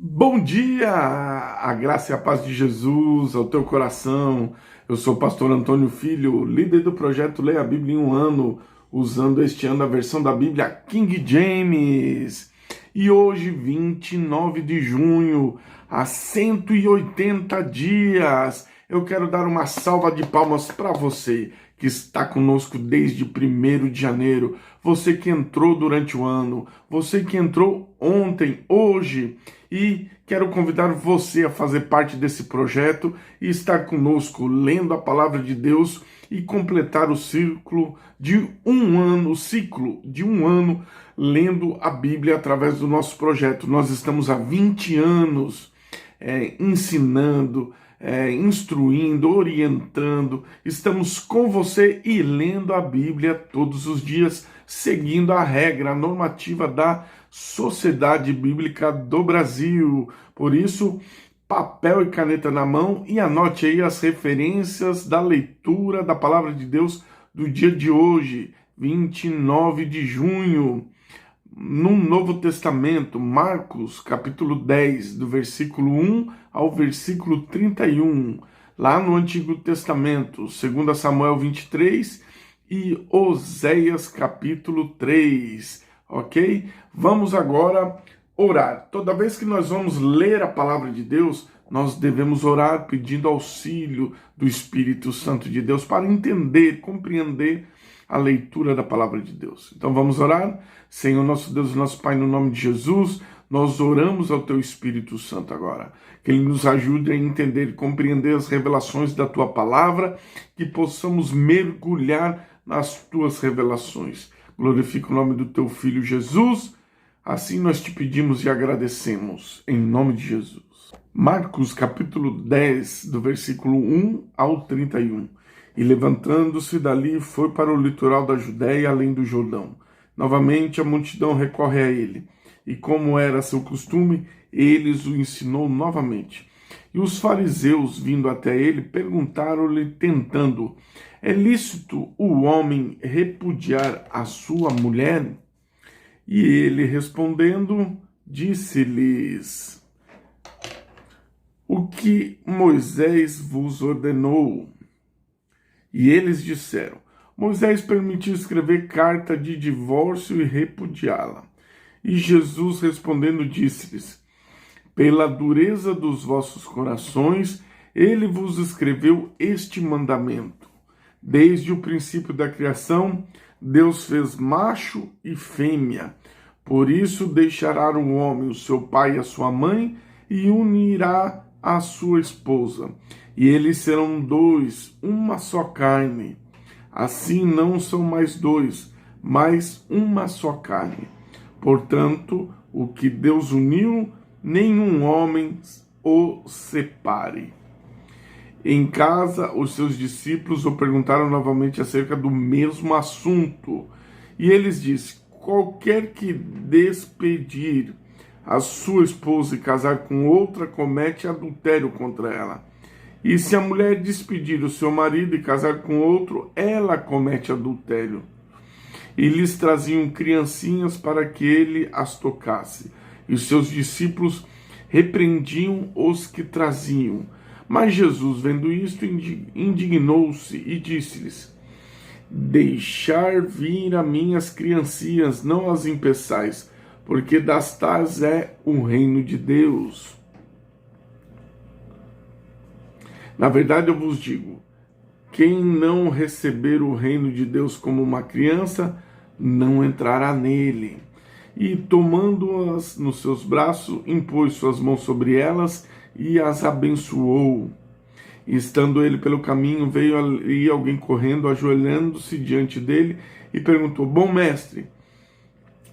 Bom dia, a graça e a paz de Jesus ao teu coração. Eu sou o pastor Antônio Filho, líder do projeto Leia a Bíblia em um ano, usando este ano a versão da Bíblia King James. E hoje, 29 de junho, há 180 dias, eu quero dar uma salva de palmas para você que está conosco desde 1º de janeiro, você que entrou durante o ano, você que entrou ontem, hoje, e quero convidar você a fazer parte desse projeto e estar conosco lendo a palavra de Deus e completar o ciclo de um ano lendo a Bíblia através do nosso projeto. Nós estamos há 20 anos ensinando, instruindo, orientando. Estamos com você e lendo a Bíblia todos os dias, seguindo a regra, a normativa da Sociedade Bíblica do Brasil. Por isso, papel e caneta na mão e anote aí as referências da leitura da Palavra de Deus do dia de hoje, 29 de junho. No Novo Testamento, Marcos, capítulo 10, do versículo 1 ao versículo 31. Lá no Antigo Testamento, 2 Samuel 23 e Oséias, capítulo 3. Ok? Vamos agora orar. Toda vez que nós vamos ler a palavra de Deus, nós devemos orar pedindo auxílio do Espírito Santo de Deus para entender, compreender a leitura da palavra de Deus. Então vamos orar? Senhor nosso Deus, nosso Pai, no nome de Jesus, nós oramos ao Teu Espírito Santo agora. Que Ele nos ajude a entender e compreender as revelações da Tua palavra, que possamos mergulhar nas Tuas revelações. Glorifica o nome do Teu Filho Jesus. Assim nós te pedimos e agradecemos, em nome de Jesus. Marcos capítulo 10, do versículo 1 ao 31. E levantando-se dali, foi para o litoral da Judéia, além do Jordão. Novamente a multidão recorre a ele, e como era seu costume, eles o ensinou novamente. E os fariseus, vindo até ele, perguntaram-lhe, tentando: é lícito o homem repudiar a sua mulher? E ele, respondendo, disse-lhes: o que Moisés vos ordenou? E eles disseram: Moisés permitiu escrever carta de divórcio e repudiá-la. E Jesus respondendo disse-lhes: pela dureza dos vossos corações, ele vos escreveu este mandamento. Desde o princípio da criação, Deus fez macho e fêmea. Por isso deixará o homem o seu pai e a sua mãe, e unirá a sua esposa. E eles serão dois, uma só carne. Assim não são mais dois, mas uma só carne. Portanto, o que Deus uniu, nenhum homem o separe. Em casa, os seus discípulos o perguntaram novamente acerca do mesmo assunto. E eles disseram: qualquer que despedir a sua esposa e casar com outra, comete adultério contra ela. E se a mulher despedir o seu marido e casar com outro, ela comete adultério. E lhes traziam criancinhas para que ele as tocasse. E os seus discípulos repreendiam os que traziam. Mas Jesus, vendo isto, indignou-se e disse-lhes: deixar vir a minhas criancinhas, não as impeçais, porque das tais é o reino de Deus. Na verdade, eu vos digo, quem não receber o reino de Deus como uma criança, não entrará nele. E tomando-as nos seus braços, impôs suas mãos sobre elas e as abençoou. E estando ele pelo caminho, veio ali alguém correndo, ajoelhando-se diante dele, e perguntou: bom mestre,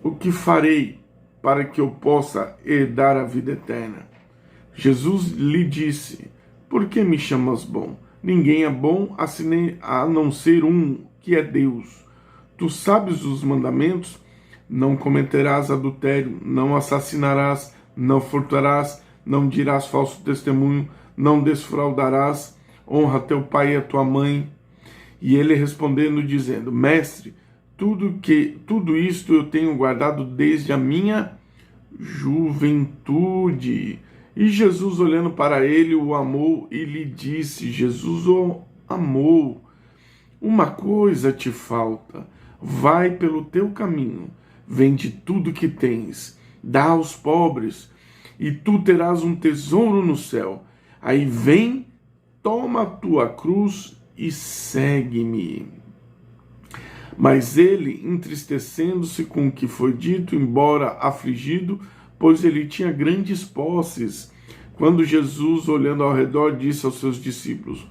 o que farei para que eu possa herdar a vida eterna? Jesus lhe disse: por que me chamas bom? Ninguém é bom a não ser um, que é Deus. Tu sabes os mandamentos: não cometerás adultério, não assassinarás, não furtarás, não dirás falso testemunho, não desfraudarás, honra teu pai e a tua mãe. E ele respondendo, dizendo: mestre, tudo isto eu tenho guardado desde a minha juventude. E Jesus, olhando para ele, o amou e lhe disse, Jesus o amou. Uma coisa te falta, vai pelo teu caminho, vende tudo que tens, dá aos pobres, e tu terás um tesouro no céu. Aí vem, toma a tua cruz e segue-me. Mas ele, entristecendo-se com o que foi dito, embora afligido, pois ele tinha grandes posses, quando Jesus, olhando ao redor, disse aos seus discípulos: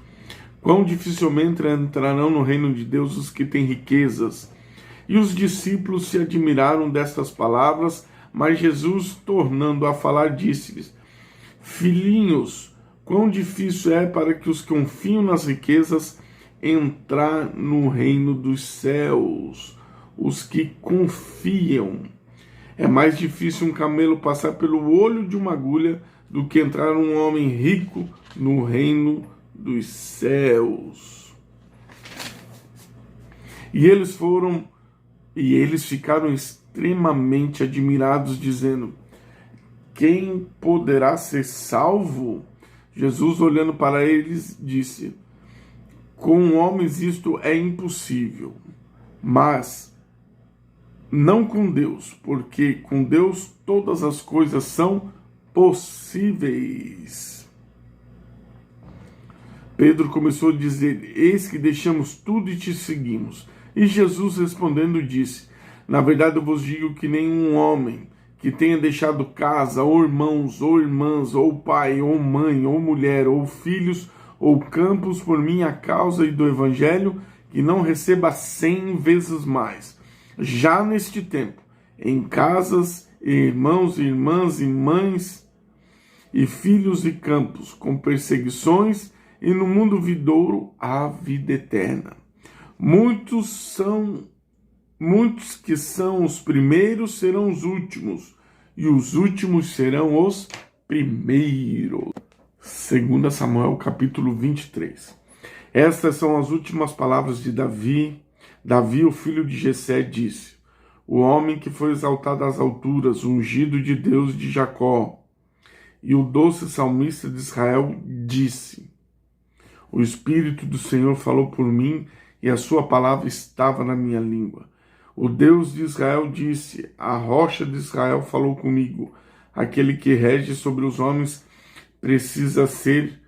quão dificilmente entrarão no reino de Deus os que têm riquezas. E os discípulos se admiraram destas palavras, mas Jesus, tornando a falar, disse-lhes: filhinhos, quão difícil é para que os que confiam nas riquezas entrar no reino dos céus. Os que confiam. É mais difícil um camelo passar pelo olho de uma agulha do que entrar um homem rico no reino dos céus. E eles ficaram extremamente admirados, dizendo: quem poderá ser salvo? Jesus, olhando para eles, disse: com homens isto é impossível, mas não com Deus, porque com Deus todas as coisas são possíveis. Pedro começou a dizer: eis que deixamos tudo e te seguimos. E Jesus, respondendo, disse: na verdade eu vos digo que nenhum homem que tenha deixado casa, ou irmãos, ou irmãs, ou pai, ou mãe, ou mulher, ou filhos, ou campos por minha causa e do evangelho, que não receba 100 vezes mais, já neste tempo, em casas, irmãos e irmãs, e mães, e filhos e campos, com perseguições, e no mundo vindouro a vida eterna. Muitos que são os primeiros serão os últimos, e os últimos serão os primeiros. 2 Samuel capítulo 23. Estas são as últimas palavras de Davi. Davi, o filho de Jessé, disse: o homem que foi exaltado às alturas, ungido de Deus de Jacó. E o doce salmista de Israel disse: o Espírito do Senhor falou por mim, e a sua palavra estava na minha língua. O Deus de Israel disse: a rocha de Israel falou comigo. Aquele que rege sobre os homens precisa ser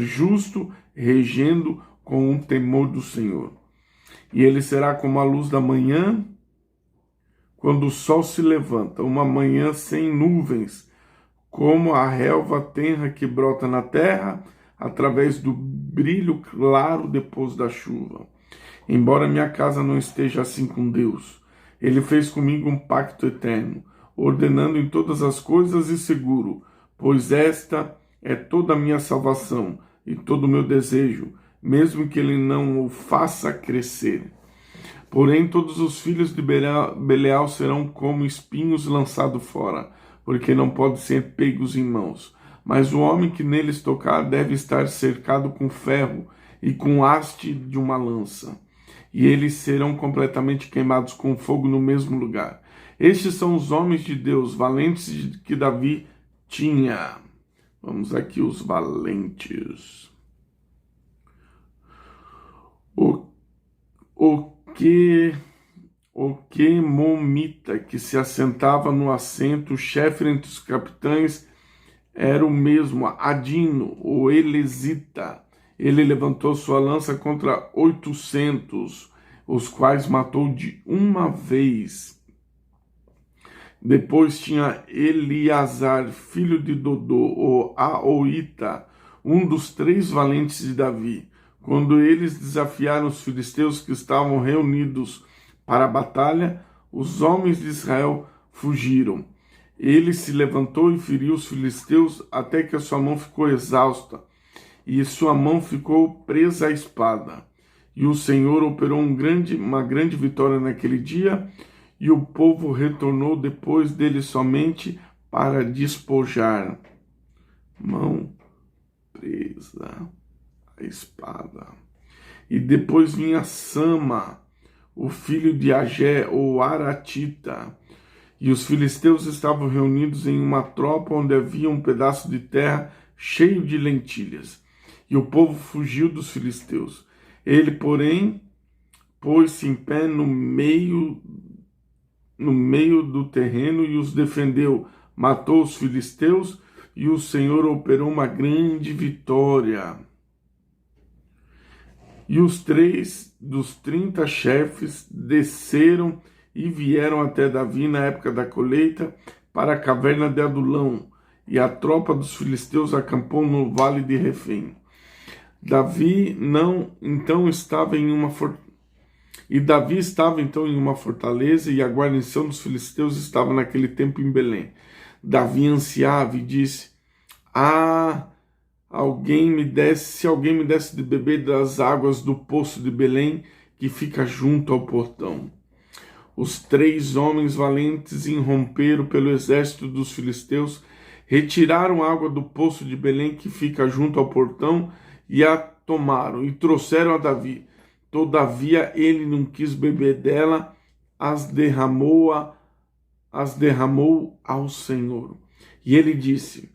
justo, regendo com o temor do Senhor. E ele será como a luz da manhã, quando o sol se levanta, uma manhã sem nuvens, como a relva tenra que brota na terra, através do brilho claro depois da chuva. Embora minha casa não esteja assim com Deus, ele fez comigo um pacto eterno, ordenando em todas as coisas e seguro, pois esta é toda a minha salvação e todo o meu desejo, mesmo que ele não o faça crescer. Porém, todos os filhos de Belial serão como espinhos lançados fora, porque não podem ser pegos em mãos. Mas o homem que neles tocar deve estar cercado com ferro e com haste de uma lança. E eles serão completamente queimados com fogo no mesmo lugar. Estes são os homens de Deus, valentes que Davi tinha. Vamos aqui, os valentes. O que Momita, que se assentava no assento, o chefe entre os capitães, era o mesmo, Adino, o Elesita. Ele levantou sua lança contra 800, os quais matou de uma vez. Depois tinha Eleazar, filho de Dodô, o Aoita, um dos 3 valentes de Davi. Quando eles desafiaram os filisteus que estavam reunidos para a batalha, os homens de Israel fugiram. Ele se levantou e feriu os filisteus até que a sua mão ficou exausta e sua mão ficou presa à espada. E o Senhor operou uma grande vitória naquele dia, e o povo retornou depois dele somente para despojar. Mão presa à espada. E depois vinha Sama, o filho de Agé, o Aratita. E os filisteus estavam reunidos em uma tropa onde havia um pedaço de terra cheio de lentilhas. E o povo fugiu dos filisteus. Ele, porém, pôs-se em pé no meio do terreno e os defendeu. Matou os filisteus e o Senhor operou uma grande vitória. E os 3 dos 30 chefes desceram e vieram até Davi na época da colheita para a caverna de Adulão. E a tropa dos filisteus acampou no vale de Refém. Davi estava em uma fortaleza, e a guarnição dos filisteus estava naquele tempo em Belém. Davi ansiava e disse: se alguém me desse de beber das águas do poço de Belém, que fica junto ao portão. Os 3 homens valentes irromperam pelo exército dos filisteus, retiraram a água do poço de Belém, que fica junto ao portão, e a tomaram e trouxeram a Davi. Todavia ele não quis beber dela, as derramou ao Senhor. E ele disse: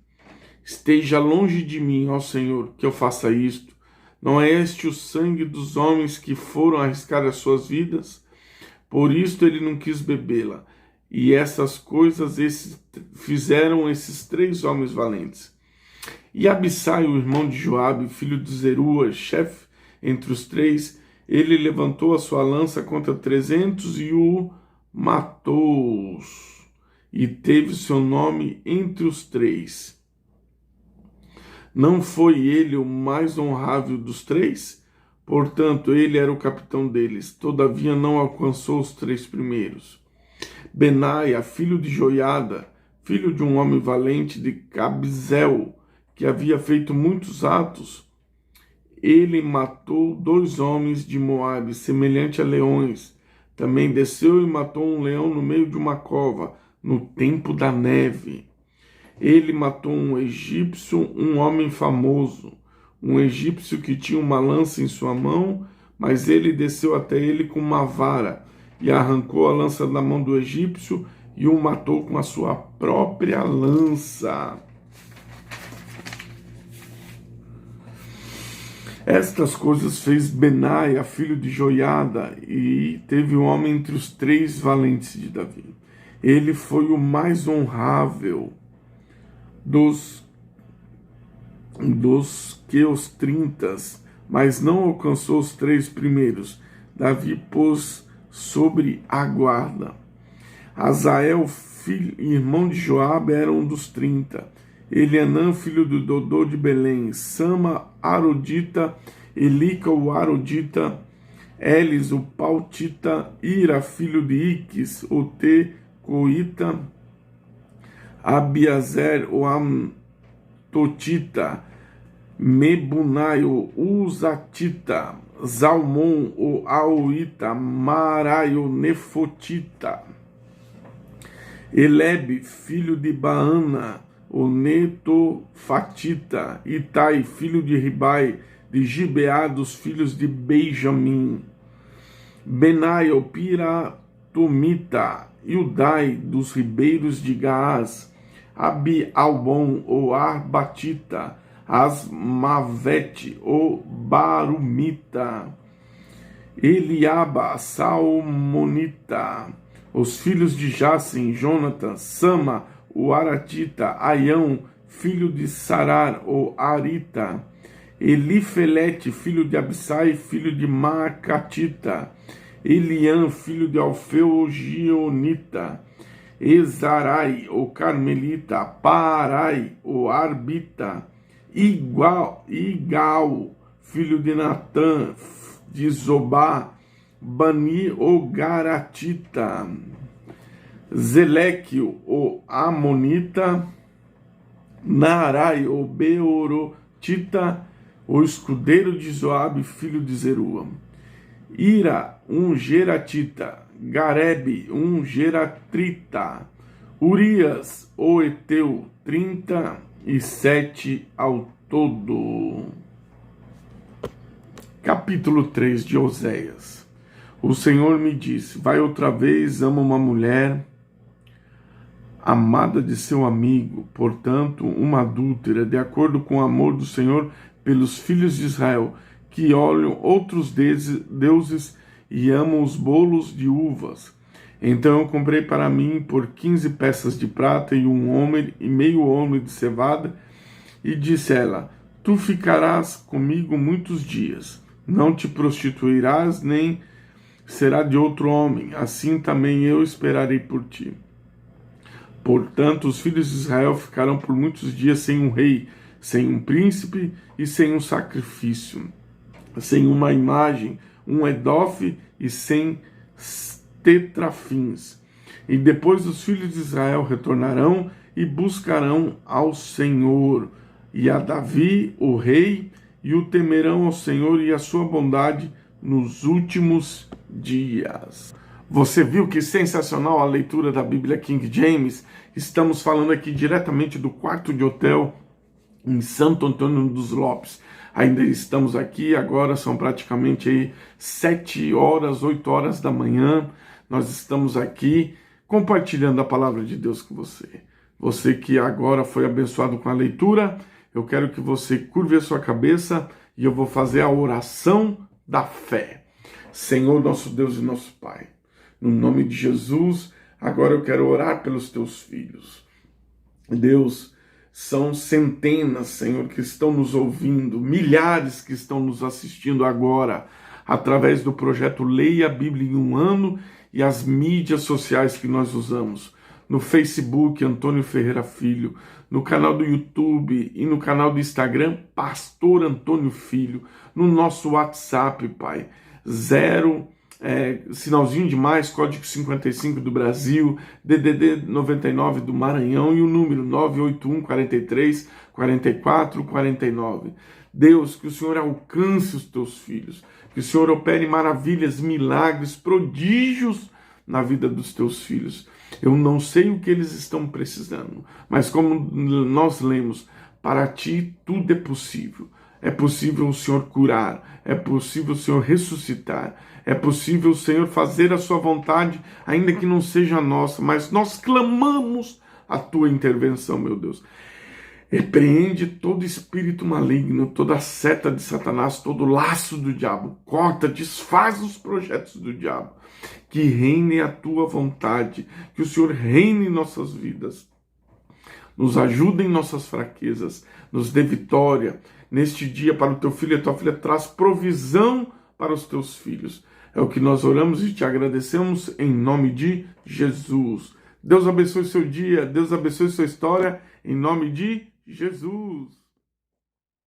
esteja longe de mim, ó Senhor, que eu faça isto. Não é este o sangue dos homens que foram arriscar as suas vidas? Por isto ele não quis bebê-la. E essas coisas fizeram esses 3 homens valentes. E Abissai, o irmão de Joabe, filho de Zeruia, chefe entre os 3, ele levantou a sua lança contra 300 e o matou, e teve seu nome entre os 3. Não foi ele o mais honrável dos 3? Portanto, ele era o capitão deles. Todavia não alcançou os 3 primeiros. Benaia, filho de Joiada, filho de um homem valente de Cabzel, que havia feito muitos atos, ele matou 2 homens de Moabe, semelhante a leões. Também desceu e matou um leão no meio de uma cova, no tempo da neve. Ele matou um egípcio, um homem famoso, um egípcio que tinha uma lança em sua mão, mas ele desceu até ele com uma vara e arrancou a lança da mão do egípcio e o matou com a sua própria lança. Estas coisas fez Benaia, filho de Joiada, e teve um homem entre os 3 valentes de Davi. Ele foi o mais honrável dos que os 30, mas não alcançou os 3 primeiros. Davi pôs sobre a guarda. Azael, irmão de Joabe, era um dos 30. Elianã, filho de Dodô de Belém. Sama, Arodita. Elica, o Arodita. Elis, o Pautita. Ira, filho de Iques, o Tecoita. Abiazer, o Amtotita. Mebunai, o Uzatita. Zalmon, o Auita. Marai, o Nefotita. Elebe, filho de Baana, o Netofatita. Itai, filho de Ribai, de Gibeá, dos filhos de Benjamim. Benaia, o Piratomita. Iudai, dos ribeiros de Gaás. Abi-Albon, o Arbatita. Asmavete, o Barumita. Eliaba, Salmonita. Os filhos de Jassem, Jonathan, Sama, o Aratita. Aião, filho de Sarar, o Arita. Elifelete, filho de Abissai, filho de Maacatita. Eliã, filho de Alfeu, o Gionita. Ezarai, o Carmelita. Parai, o Arbita. Igal, filho de Natã, de Zobá. Bani, o Garatita. Zeleque, o Amonita. Naarai, o Beorotita, o escudeiro de Joabe, filho de Zeruia. Ira, um Geratita. Garebe, um Geratrita. Urias, o Eteu, 37 ao todo. Capítulo 3 de Oséias. O Senhor me disse: vai outra vez, ama uma mulher amada de seu amigo, portanto, uma adúltera, de acordo com o amor do Senhor pelos filhos de Israel, que olham outros deuses e amam os bolos de uvas. Então eu comprei para mim por 15 peças de prata e um homer e meio homer de cevada, e disse ela: tu ficarás comigo muitos dias, não te prostituirás, nem será de outro homem, assim também eu esperarei por ti. Portanto, os filhos de Israel ficarão por muitos dias sem um rei, sem um príncipe e sem um sacrifício, sem uma imagem, um edofe e sem tetrafins. E depois os filhos de Israel retornarão e buscarão ao Senhor e a Davi, o rei, e o temerão ao Senhor e a sua bondade nos últimos dias. Você viu que sensacional a leitura da Bíblia King James? Estamos falando aqui diretamente do quarto de hotel em Santo Antônio dos Lopes. Ainda estamos aqui, agora são praticamente aí 7 horas, 8 horas da manhã. Nós estamos aqui compartilhando a palavra de Deus com você. Você que agora foi abençoado com a leitura, eu quero que você curve a sua cabeça e eu vou fazer a oração da fé. Senhor, nosso Deus e nosso Pai, no nome de Jesus, agora eu quero orar pelos teus filhos. Deus, são centenas, Senhor, que estão nos ouvindo, milhares que estão nos assistindo agora, através do projeto Leia a Bíblia em um Ano e as mídias sociais que nós usamos. No Facebook, Antônio Ferreira Filho, no canal do YouTube e no canal do Instagram, Pastor Antônio Filho, no nosso WhatsApp, Pai, sinalzinho de mais, código 55 do Brasil, DDD 99 do Maranhão e o número 981 43 44 49. Deus, que o Senhor alcance os teus filhos, que o Senhor opere maravilhas, milagres, prodígios na vida dos teus filhos. Eu não sei o que eles estão precisando, mas como nós lemos, para ti tudo é possível. É possível o Senhor curar, é possível o Senhor ressuscitar, é possível o Senhor fazer a sua vontade, ainda que não seja a nossa, mas nós clamamos a tua intervenção, meu Deus. Repreende todo espírito maligno, toda seta de Satanás, todo laço do diabo, corta, desfaz os projetos do diabo, que reine a tua vontade, que o Senhor reine em nossas vidas, nos ajude em nossas fraquezas, nos dê vitória. Neste dia, para o teu filho e a tua filha, traz provisão para os teus filhos. É o que nós oramos e te agradecemos em nome de Jesus. Deus abençoe seu dia, Deus abençoe sua história, em nome de Jesus.